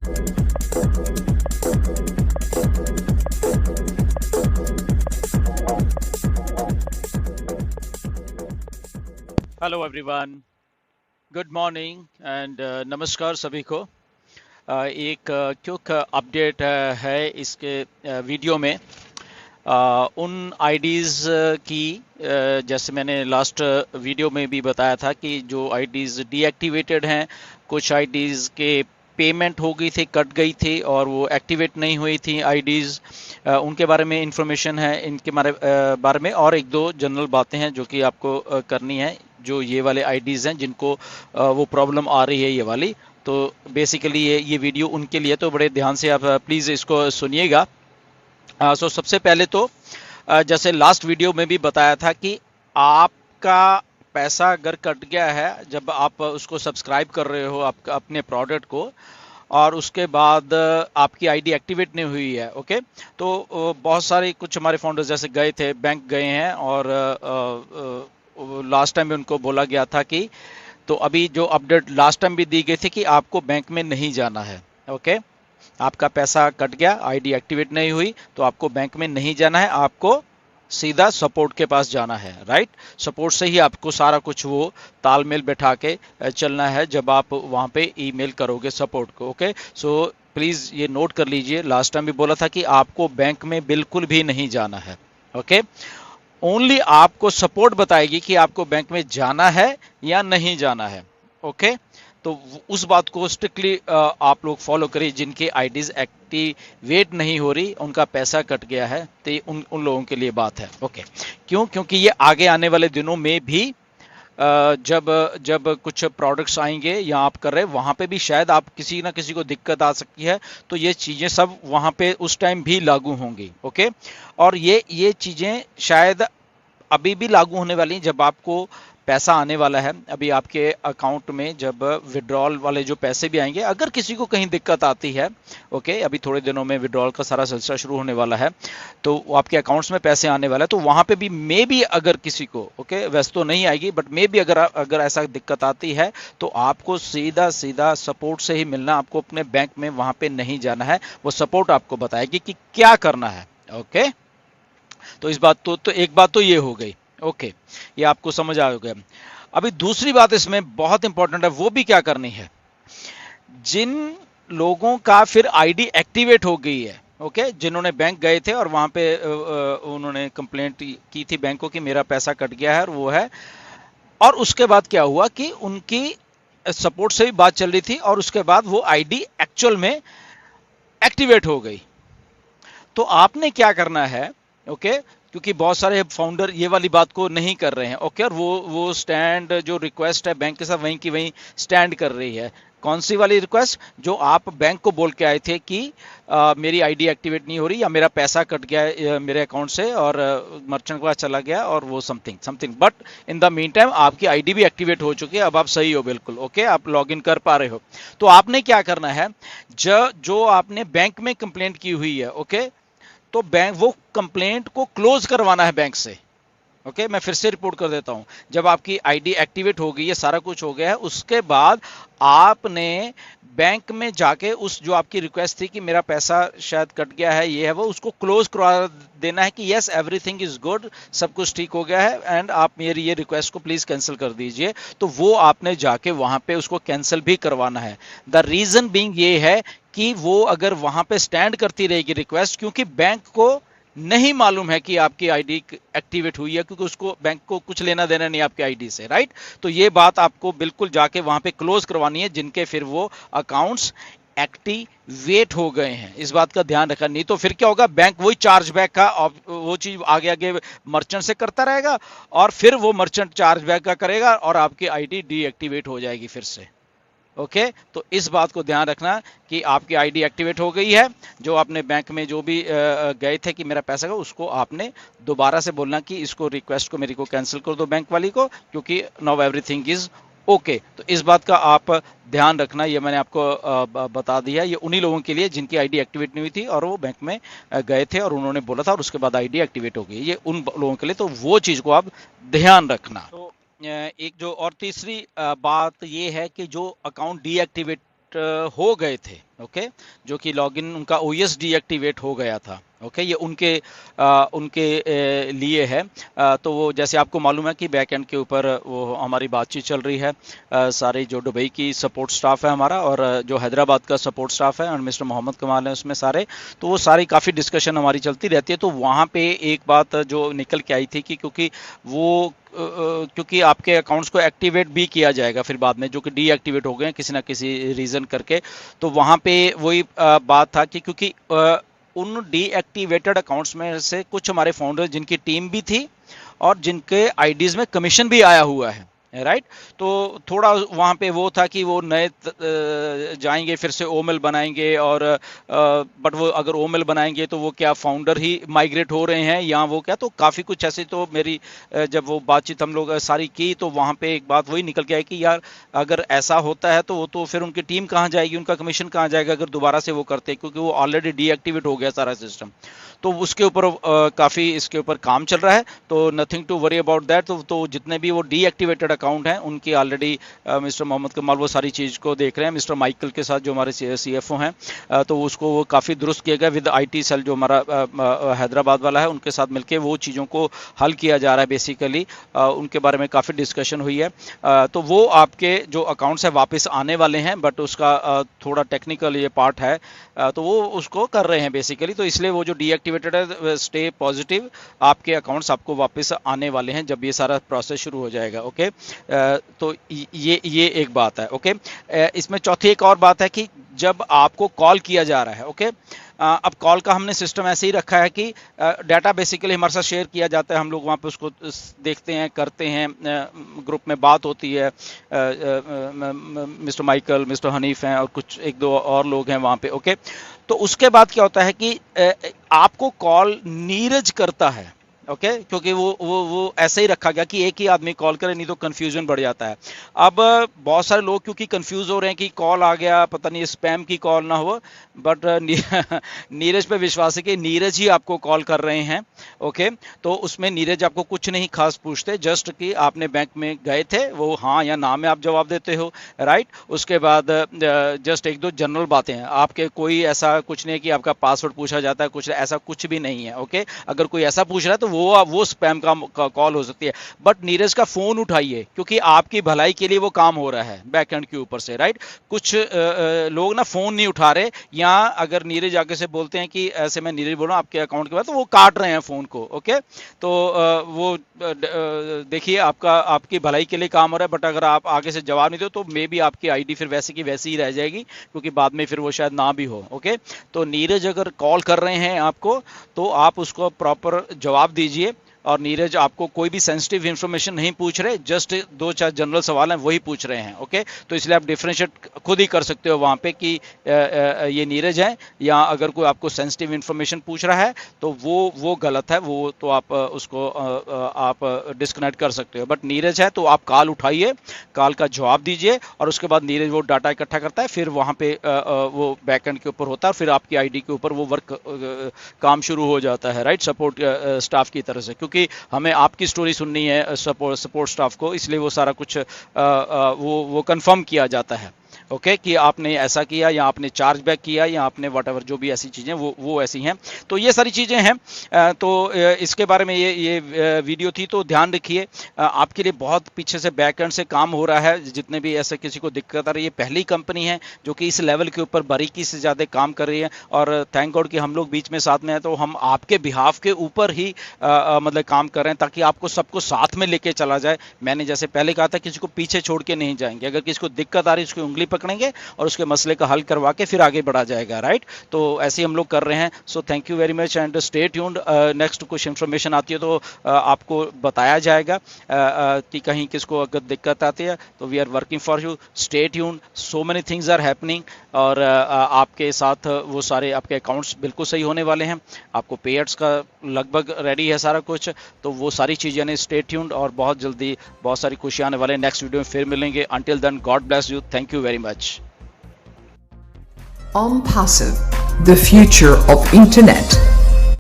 Hello everyone, good morning and नमस्कार सभी को। एक क्विक अपडेट है इसके वीडियो में। उन आईडीज़ की जैसे मैंने लास्ट वीडियो में भी बताया था कि जो आईडीज़ डीएक्टिवेटेड हैं, कुछ आईडीज़ के पेमेंट हो गई थी, कट गई थी और वो एक्टिवेट नहीं हुई थी आईडीज़, उनके बारे में इंफॉर्मेशन है। इनके बारे में और एक दो जनरल बातें हैं जो कि आपको करनी है। जो ये वाले आईडीज़ हैं जिनको वो प्रॉब्लम आ रही है ये वाली, तो बेसिकली ये वीडियो उनके लिए, तो बड़े ध्यान से आप प्लीज़ इसको सुनिएगा। सो सबसे पहले तो जैसे लास्ट वीडियो में भी बताया था कि आपका पैसा अगर कट गया है जब आप उसको सब्सक्राइब कर रहे हो आप अपने प्रोडक्ट को, और उसके बाद आपकी आईडी एक्टिवेट नहीं हुई है, ओके, तो बहुत सारे कुछ हमारे फाउंडर्स जैसे गए थे, बैंक गए हैं और लास्ट टाइम भी उनको बोला गया था कि, तो अभी जो अपडेट लास्ट टाइम भी दी गई थी कि आपको बैंक में नहीं जाना है, ओके। आपका पैसा कट गया, आईडी एक्टिवेट नहीं हुई, तो आपको बैंक में नहीं जाना है, आपको सीधा सपोर्ट के पास जाना है, राइट। सपोर्ट से ही आपको सारा कुछ वो तालमेल बैठा के चलना है जब आप वहाँ पे ईमेल करोगे सपोर्ट को, ओके। सो प्लीज़ ये नोट कर लीजिए, लास्ट टाइम भी बोला था कि आपको बैंक में बिल्कुल भी नहीं जाना है, ओके। ओनली आपको सपोर्ट बताएगी कि आपको बैंक में जाना है या नहीं जाना है, ओके। तो उस बात को स्ट्रिक्टली आप लोग फॉलो करिए। जिनकी आईडीज एक्टिवेट नहीं हो रही, उनका पैसा कट गया है, तो ये उन लोगों के लिए बात है, ओके। क्यों? क्योंकि ये आगे आने वाले दिनों में भी जब जब कुछ प्रोडक्ट्स आएंगे या आप कर रहे हैं वहाँ पे भी शायद आप किसी ना किसी को दिक्कत आ सकती है, तो ये चीज़ें सब वहाँ पे उस टाइम भी लागू होंगी, ओके। और ये चीज़ें शायद अभी भी लागू होने वाली हैं जब आपको पैसा आने वाला है। अभी आपके अकाउंट में जब विड्रॉल वाले जो पैसे भी आएंगे, अगर किसी को कहीं दिक्कत आती है, ओके, अभी थोड़े दिनों में विड्रॉल का सारा सिलसिला शुरू होने वाला है, तो आपके अकाउंट्स में पैसे आने वाला है, तो वहाँ पे भी मे भी अगर किसी को, ओके, वैसे तो नहीं आएगी, बट मे भी अगर ऐसा दिक्कत आती है, तो आपको सीधा सीधा सपोर्ट से ही मिलना, आपको अपने बैंक में वहाँ पे नहीं जाना है। वो सपोर्ट आपको बताएगी कि क्या करना है, ओके। तो इस बात तो एक बात तो ये हो गई, ओके, ये आपको समझ आ गया। अभी दूसरी बात इसमें बहुत इंपॉर्टेंट है, वो भी क्या करनी है। जिन लोगों का फिर आईडी एक्टिवेट हो गई है, ओके, जिन्होंने बैंक गए थे और वहां पे उन्होंने कंप्लेंट की थी बैंक को कि मेरा पैसा कट गया है, और वो है, और उसके बाद क्या हुआ कि उनकी सपोर्ट से भी बात चल रही थी और उसके बाद वो आईडी एक्चुअल में एक्टिवेट हो गई। तो आपने क्या करना है, ओके, क्योंकि बहुत सारे फाउंडर ये वाली बात को नहीं कर रहे हैं, ओके, और वो स्टैंड जो रिक्वेस्ट है बैंक के साथ वहीं की वहीं स्टैंड कर रही है। कौन सी वाली रिक्वेस्ट? जो आप बैंक को बोल के आए थे कि मेरी आईडी एक्टिवेट नहीं हो रही, या मेरा पैसा कट गया मेरे अकाउंट से और मर्चेंट के पास चला गया और वो something, but in the mean time आपकी आईडी भी एक्टिवेट हो चुकी है, अब आप सही हो बिल्कुल, ओके, आप लॉग इन कर पा रहे हो। तो आपने क्या करना है, जो आपने बैंक में कंप्लेंट की हुई है, ओके, तो बैंक वो कंप्लेंट को क्लोज करवाना है बैंक से, ओके। मैं फिर से रिपोर्ट कर देता हूं। जब आपकी आईडी एक्टिवेट हो गई है, सारा कुछ हो गया है, उसके बाद आपने बैंक में जाके उस जो आपकी रिक्वेस्ट थी कि मेरा पैसा शायद कट गया है, ये है वो, उसको क्लोज करवा देना है कि यस एवरीथिंग इज गुड, सब कुछ ठीक हो गया है एंड आप मेरी ये रिक्वेस्ट को प्लीज कैंसिल कर दीजिए। तो वो आपने जाके वहां पे उसको कैंसिल भी करवाना है। द रीजन बीइंग ये है कि वो अगर वहां पे स्टैंड करती रहेगी रिक्वेस्ट, क्योंकि बैंक को नहीं मालूम है कि आपकी आईडी एक्टिवेट हुई है, क्योंकि उसको बैंक को कुछ लेना देना नहीं आपकी आईडी से, राइट। तो ये बात आपको बिल्कुल जाके वहां पे क्लोज करवानी है, जिनके फिर वो अकाउंट्स एक्टिवेट हो गए हैं। इस बात का ध्यान रखना, नहीं तो फिर क्या होगा, बैंक वही चार्जबैक का वो चीज आगे आगे मर्चेंट से करता रहेगा और फिर वो मर्चेंट चार्जबैक का करेगा और आपकी आईडी डीएक्टिवेट हो जाएगी फिर से, ओके। तो इस बात को ध्यान रखना कि आपकी आईडी एक्टिवेट हो गई है। जो आपने बैंक में जो भी गए थे कि मेरा पैसा का, उसको आपने दोबारा से बोलना कि इसको रिक्वेस्ट को मेरी को कैंसिल कर दो बैंक वाली को, क्योंकि नाउ एवरीथिंग इज ओके। तो इस बात का आप ध्यान रखना, ये मैंने आपको बता दिया। ये उन्हीं लोगों के लिए जिनकी आईडी एक्टिवेट नहीं हुई थी और वो बैंक में गए थे और उन्होंने बोला था और उसके बाद आईडी एक्टिवेट हो गई, ये उन लोगों के लिए, तो वो चीज़ को आप ध्यान रखना। तो एक जो और तीसरी बात ये है कि जो अकाउंट डीएक्टिवेट हो गए थे, ओके, जो कि लॉगिन उनका ओएस डीएक्टिवेट हो गया था। ओके, ये उनके लिए है। तो वो जैसे आपको मालूम है कि बैक एंड के ऊपर वो हमारी बातचीत चल रही है। सारी जो दुबई की सपोर्ट स्टाफ है हमारा, और जो हैदराबाद का सपोर्ट स्टाफ है, और मिस्टर मोहम्मद कमाल है उसमें सारे। तो वो सारी काफ़ी डिस्कशन हमारी चलती रहती है। तो वहाँ पे एक बात जो निकल के आई थी कि क्योंकि आपके अकाउंट्स को एक्टिवेट भी किया जाएगा फिर बाद में, जो कि डीएक्टिवेट हो गए हैं किसी ना किसी रीज़न करके। तो वहाँ पे वही बात था कि क्योंकि उन डीएक्टिवेटेड अकाउंट्स में से कुछ हमारे फाउंडर जिनकी टीम भी थी और जिनके आईडीज में कमीशन भी आया हुआ है, राइट। तो थोड़ा वहाँ पे वो था कि वो नए जाएंगे फिर से ओमेल बनाएंगे, और बट वो अगर ओमेल बनाएंगे तो वो क्या फाउंडर ही माइग्रेट हो रहे हैं या वो क्या, तो काफ़ी कुछ ऐसे। तो मेरी जब वो बातचीत हम लोग सारी की तो वहाँ पे एक बात वही निकल के आई कि यार अगर ऐसा होता है तो वो तो फिर उनकी टीम कहाँ जाएगी, उनका कमीशन कहाँ जाएगा अगर दोबारा से वो करते, क्योंकि वो ऑलरेडी डीएक्टिवेट हो गया सारा सिस्टम। तो उसके ऊपर काफ़ी इसके ऊपर काम चल रहा है। तो nothing to worry about that. तो जितने भी वो डीएक्टिवेटेड अकाउंट हैं उनकी ऑलरेडी मिस्टर मोहम्मद कमाल वो सारी चीज़ को देख रहे हैं मिस्टर माइकल के साथ, जो हमारे सीएफओ हैं। तो उसको वो काफ़ी दुरुस्त किया गया विद आईटी सेल जो हमारा हैदराबाद वाला है, उनके साथ मिलके वो चीज़ों को हल किया जा रहा है बेसिकली। उनके बारे में काफ़ी डिस्कशन हुई है। तो वो आपके जो अकाउंट्स है वापस आने वाले हैं, बट उसका थोड़ा टेक्निकल ये पार्ट है। तो वो उसको कर रहे हैं बेसिकली। तो इसलिए वो जो डीएक्टिवेटेड है, स्टे पॉजिटिव, आपके अकाउंट्स आपको वापस आने वाले हैं जब ये सारा प्रोसेस शुरू हो जाएगा। ओके, तो ये एक बात है। ओके, इसमें चौथी एक और बात है कि जब आपको कॉल किया जा रहा है, ओके, अब कॉल का हमने सिस्टम ऐसे ही रखा है कि डाटा बेसिकली हमारे साथ शेयर किया जाता है, हम लोग वहाँ पे उसको देखते हैं, करते हैं, ग्रुप में बात होती है। मिस्टर माइकल, मिस्टर हनीफ हैं और कुछ एक दो और लोग हैं वहाँ पे। ओके, तो उसके बाद क्या होता है कि आपको कॉल नीरज करता है। ओके, क्योंकि वो ऐसे ही रखा गया कि एक ही आदमी कॉल करे, नहीं तो कंफ्यूजन बढ़ जाता है। अब बहुत सारे लोग क्योंकि कंफ्यूज हो रहे हैं कि कॉल आ गया, पता नहीं स्पैम की कॉल ना हो, बट नीरज पे विश्वास है कि नीरज ही आपको कॉल कर रहे हैं। ओके, तो उसमें नीरज आपको कुछ नहीं खास पूछते, जस्ट कि आपने बैंक में गए थे, वो हाँ या ना में आप जवाब देते हो, राइट। उसके बाद जस्ट एक दो जनरल बातें हैं, आपके कोई ऐसा कुछ नहीं कि आपका पासवर्ड पूछा जाता है, कुछ ऐसा कुछ भी नहीं है। ओके, अगर कोई ऐसा पूछ रहा है तो वो स्पैम का कॉल हो सकती है। बट नीरज का फोन उठाइए, क्योंकि आपकी भलाई के लिए वो काम हो रहा है बैकएंड के ऊपर से, राइट। कुछ लोग ना फोन नहीं उठा रहे, या अगर नीरज आगे से बोलते हैं कि ऐसे मैं नीरज बोल रहा हूँ आपके अकाउंट के बाद, तो वो काट रहे हैं फोन को। ओके, तो वो देखिए आपकी भलाई के लिए काम हो रहा है, बट अगर आप आगे से जवाब नहीं दो तो मे बी आपकी आईडी फिर वैसे की वैसी ही रह जाएगी, क्योंकि बाद में फिर वो शायद ना भी हो। ओके, तो नीरज अगर कॉल कर रहे हैं आपको, तो आप उसको प्रॉपर जवाब दीजिए। और नीरज आपको कोई भी सेंसिटिव इंफॉर्मेशन नहीं पूछ रहे, जस्ट दो चार जनरल सवाल हैं वही पूछ रहे हैं। ओके, तो इसलिए आप डिफरेंशिएट खुद ही कर सकते हो वहाँ पे कि ये नीरज है, या अगर कोई आपको सेंसिटिव इंफॉर्मेशन पूछ रहा है तो वो गलत है, वो तो आप उसको आप डिस्कनेक्ट कर सकते हो। बट नीरज है तो आप कॉल उठाइए, कॉल का जवाब दीजिए, और उसके बाद नीरज वो डाटा इकट्ठा करता है, फिर वहाँ पे वो बैकएंड के ऊपर होता है, फिर आपकी आईडी के ऊपर वो वर्क काम शुरू हो जाता है, राइट, सपोर्ट स्टाफ की तरह से। क्योंकि हमें आपकी स्टोरी सुननी है सपोर्ट स्टाफ को, इसलिए वो सारा कुछ वो कंफर्म किया जाता है। ओके, कि आपने ऐसा किया, या आपने चार्ज बैक किया, या आपने व्हाटएवर जो भी ऐसी चीज़ें वो ऐसी हैं। तो ये सारी चीज़ें हैं। तो इसके बारे में ये वीडियो थी। तो ध्यान रखिए, आपके लिए बहुत पीछे से बैकएंड से काम हो रहा है। जितने भी ऐसे किसी को दिक्कत आ रही है, पहली कंपनी है जो कि इस लेवल के ऊपर बारीकी से ज़्यादा काम कर रही है, और थैंक गॉड कि हम लोग बीच में साथ में हैं। तो हम आपके बिहाफ के ऊपर ही मतलब काम कर रहे हैं, ताकि आपको सबको साथ में लेके चला जाए। मैंने जैसे पहले कहा था, किसी को पीछे छोड़ के नहीं जाएंगे। अगर किसी को दिक्कत आ रही है, उसकी उंगली पकड़ेंगे और उसके मसले का हल करवा के फिर आगे बढ़ा जाएगा, राइट। तो ऐसे हम लोग कर रहे हैं। So thank you very much and stay tuned. Next कुछ इन्फॉर्मेशन आती है तो आपको बताया जाएगा कि कहीं किसको अगर दिक्कत आती है, तो we are working for you. Stay tuned, so many things are happening, और आपके साथ वो सारे आपके अकाउंट्स बिल्कुल सही होने वाले हैं। आपको पेयर्स का लगभग रेडी है सारा कुछ, तो वो सारी चीज़ें ने स्टे ट्यून्ड, और बहुत जल्दी बहुत सारी खुशी आने वाले। नेक्स्ट वीडियो में फिर मिलेंगे। Until then, God bless you, thank you very much. OnPassive, the future of internet.